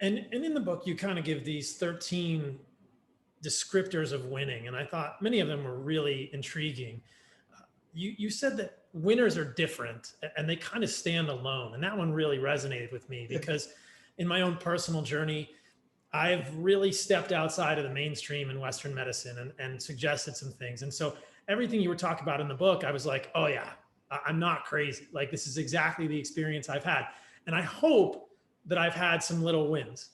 And in the book, you kind of give these 13 descriptors of winning. And I thought many of them were really intriguing. You said that winners are different and they kind of stand alone. And that one really resonated with me because in my own personal journey, I've really stepped outside of the mainstream in Western medicine and suggested some things. And so everything you were talking about in the book, I was like, oh yeah, I'm not crazy. Like this is exactly the experience I've had. And I hope that I've had some little wins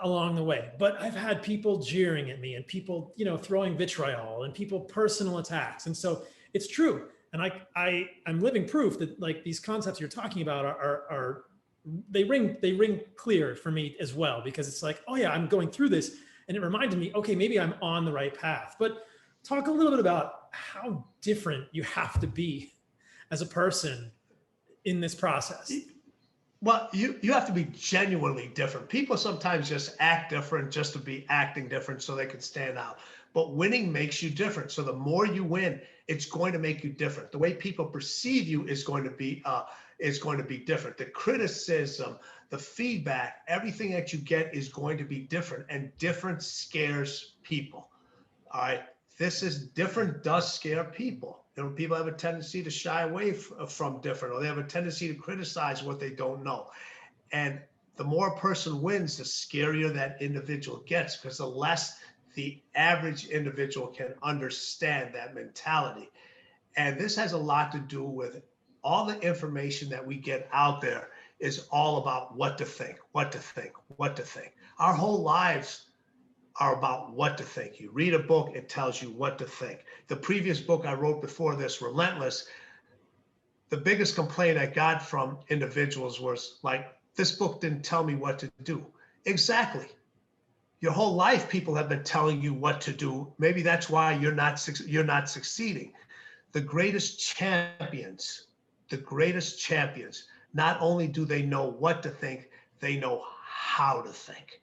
along the way, but I've had people jeering at me and people, throwing vitriol and people personal attacks. And so it's true. And I'm living proof that like these concepts you're talking about are they ring clear for me as well, because it's like, oh yeah, I'm going through this. And it reminded me, okay, maybe I'm on the right path. But talk a little bit about how different you have to be as a person in this process. Well, you have to be genuinely different. People sometimes just act different just to be acting different so they can stand out. But winning makes you different. So the more you win, it's going to make you different. The way people perceive you is going to be different. The criticism, the feedback, everything that you get is going to be different, and different scares people. All right. This is different does scare people. People have a tendency to shy away from different, or they have a tendency to criticize what they don't know. And the more a person wins, the scarier that individual gets, because the less the average individual can understand that mentality. And this has a lot to do with all the information that we get out there is all about what to think, what to think, what to think. Our whole lives are about what to think. You read a book, it tells you what to think. The previous book I wrote before this, Relentless, the biggest complaint I got from individuals was like, this book didn't tell me what to do. Exactly. Your whole life, people have been telling you what to do. Maybe that's why you're not succeeding. The greatest champions, not only do they know what to think, they know how to think.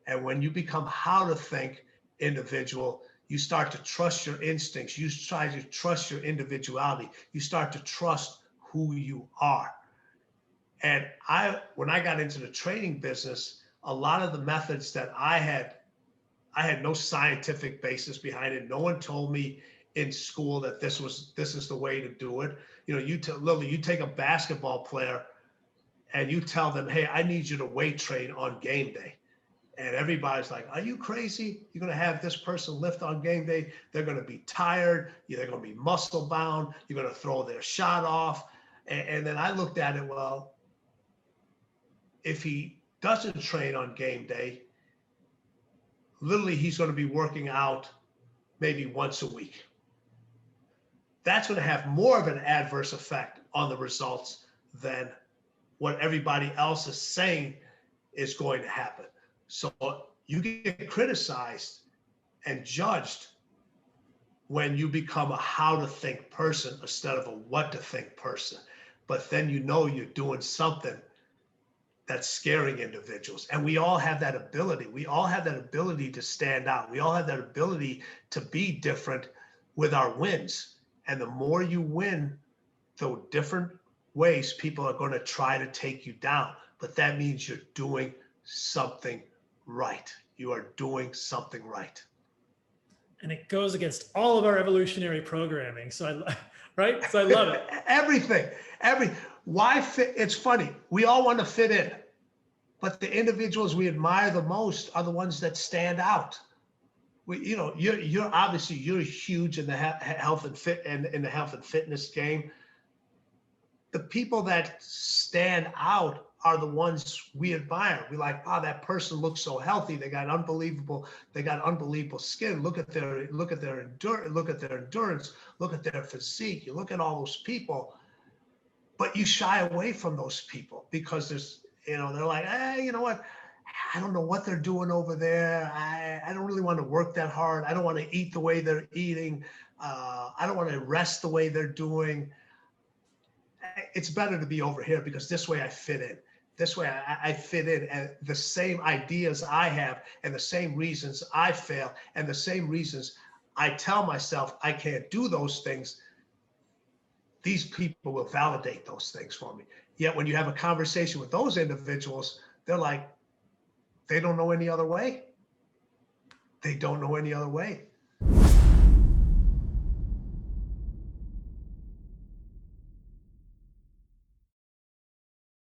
And when you become how to think individual, you start to trust your instincts. You try to trust your individuality. You start to trust who you are. And when I got into the training business, a lot of the methods that I had no scientific basis behind it. No one told me in school that this is the way to do it. Literally, you take a basketball player and you tell them, hey, I need you to weight train on game day. And everybody's like, are you crazy? You're going to have this person lift on game day. They're going to be tired. They're going to be muscle bound. You're going to throw their shot off. And then I looked at it, well, if he doesn't train on game day, literally he's going to be working out maybe once a week. That's going to have more of an adverse effect on the results than what everybody else is saying is going to happen. So you get criticized and judged when you become a how to think person instead of a what to think person. But then you're doing something that's scaring individuals. And we all have that ability. We all have that ability to stand out. We all have that ability to be different with our wins. And the more you win, the different ways people are going to try to take you down. But that means you're doing something right. You are doing something right. And it goes against all of our evolutionary programming. So I love it. Everything. Why fit? It's funny. We all want to fit in, but the individuals we admire the most are the ones that stand out. You're obviously huge in the health and fitness game. The people that stand out are the ones we admire. We like, wow, that person looks so healthy. They got unbelievable skin. Look at their endurance. Look at their physique. You look at all those people, but you shy away from those people because they're like, hey, you know what? I don't know what they're doing over there. I don't really want to work that hard. I don't want to eat the way they're eating. I don't want to rest the way they're doing. It's better to be over here because this way I fit in. This way I fit in, and the same ideas I have and the same reasons I fail and the same reasons I tell myself I can't do those things, these people will validate those things for me. Yet when you have a conversation with those individuals, they're like, they don't know any other way. They don't know any other way.